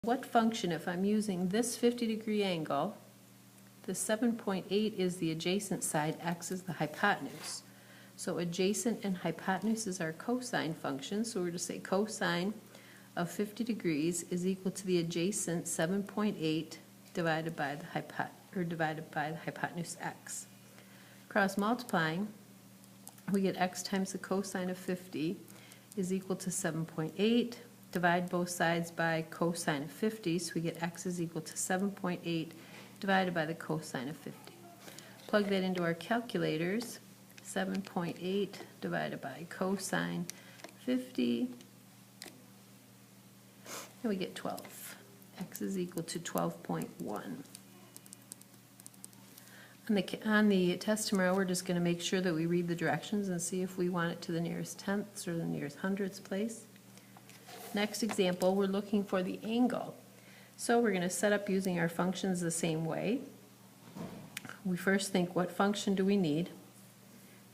What function, if I'm using this 50-degree angle, the 7.8 is the adjacent side, x is the hypotenuse. So adjacent and hypotenuse is our cosine function, so we're going to say cosine of 50 degrees is equal to the adjacent 7.8 divided by the hypotenuse x. Cross multiplying, we get x times the cosine of 50 is equal to 7.8. Divide both sides by cosine of 50, so we get x is equal to 7.8 divided by the cosine of 50. Plug that into our calculators. 7.8 divided by cosine 50, and we get 12. X is equal to 12.1. On the test tomorrow, we're just going to make sure that we read the directions and see if we want it to the nearest tenths or the nearest hundredths place. Next example, we're looking for the angle. So we're going to set up using our functions the same way. We first think, what function do we need?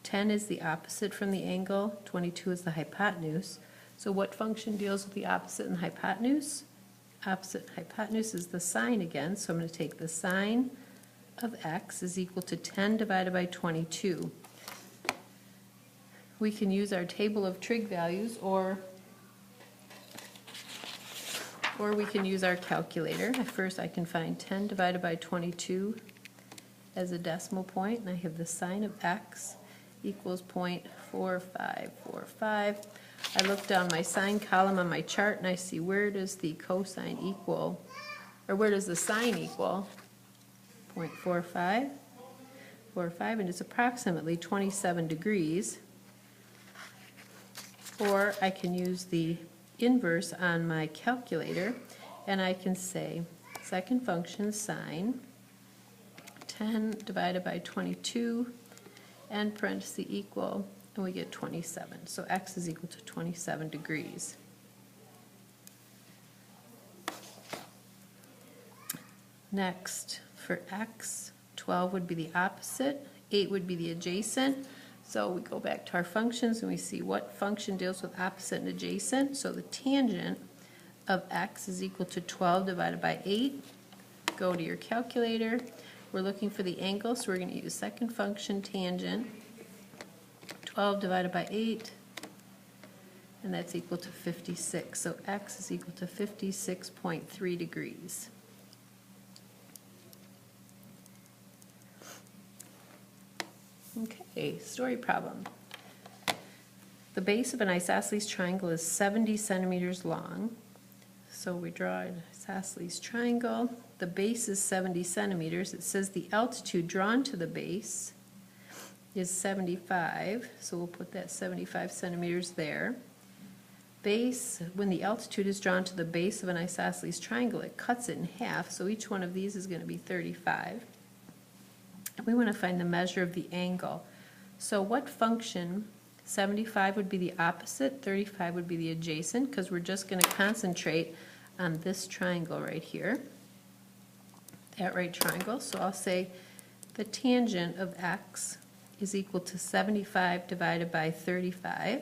10 is the opposite from the angle, 22 is the hypotenuse. So what function deals with the opposite and hypotenuse? Opposite hypotenuse is the sine again, so I'm going to take the sine of x is equal to 10 divided by 22. We can use our table of trig values, or we can use our calculator. First I can find 10 divided by 22 as a decimal point, and I have the sine of x equals 0.4545. I look down my sine column on my chart and I see, where does the cosine equal, or where does the sine equal? 0.4545, and it's approximately 27 degrees. Or I can use the inverse on my calculator, and I can say second function sine 10 divided by 22 and parenthesis equal, and we get 27. So x is equal to 27 degrees. Next, for x, 12 would be the opposite, 8 would be the adjacent. So we go back to our functions and we see what function deals with opposite and adjacent. So the tangent of x is equal to 12 divided by 8. Go to your calculator. We're looking for the angle, so we're going to use second function tangent. 12 divided by 8, and that's equal to 56. So x is equal to 56.3 degrees. Okay, story problem. The base of an isosceles triangle is 70 centimeters long. So we draw an isosceles triangle. The base is 70 centimeters. It says the altitude drawn to the base is 75. So we'll put that 75 centimeters there. Base, when the altitude is drawn to the base of an isosceles triangle, it cuts it in half. So each one of these is going to be 35. We want to find the measure of the angle. So what function, 75 would be the opposite, 35 would be the adjacent, because we're just going to concentrate on this triangle right here, that right triangle. So I'll say the tangent of x is equal to 75 divided by 35.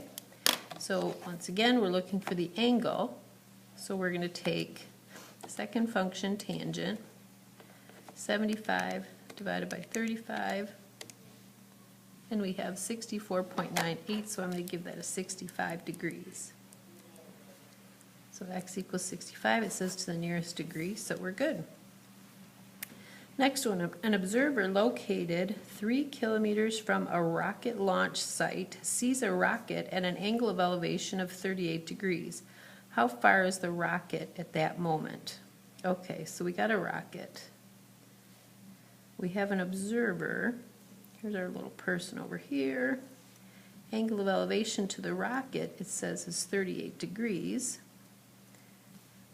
So once again, we're looking for the angle. So we're going to take the second function tangent, 75 divided by 35, and we have 64.98, so I'm going to give that a 65 degrees. So x equals 65, it says to the nearest degree, so we're good. Next one, an observer located 3 kilometers from a rocket launch site sees a rocket at an angle of elevation of 38 degrees. How far is the rocket at that moment? Okay, so we got a rocket. We have an observer. Here's our little person over here. Angle of elevation to the rocket, it says, is 38 degrees.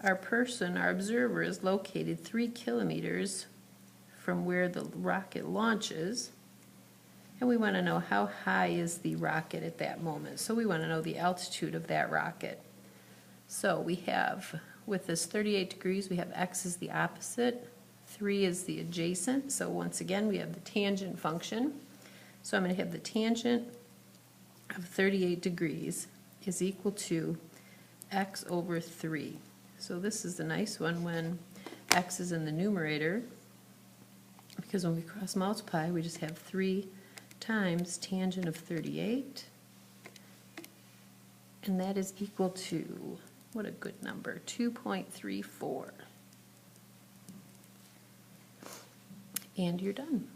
Our person, our observer, is located 3 kilometers from where the rocket launches. And we want to know how high is the rocket at that moment. So we want to know the altitude of that rocket. So we have, with this 38 degrees, we have x is the opposite. 3 is the adjacent, so once again we have the tangent function. So I'm going to have the tangent of 38 degrees is equal to x over 3. So this is the nice one when x is in the numerator, because when we cross multiply, we just have 3 times tangent of 38, and that is equal to, what a good number, 2.34. And you're done.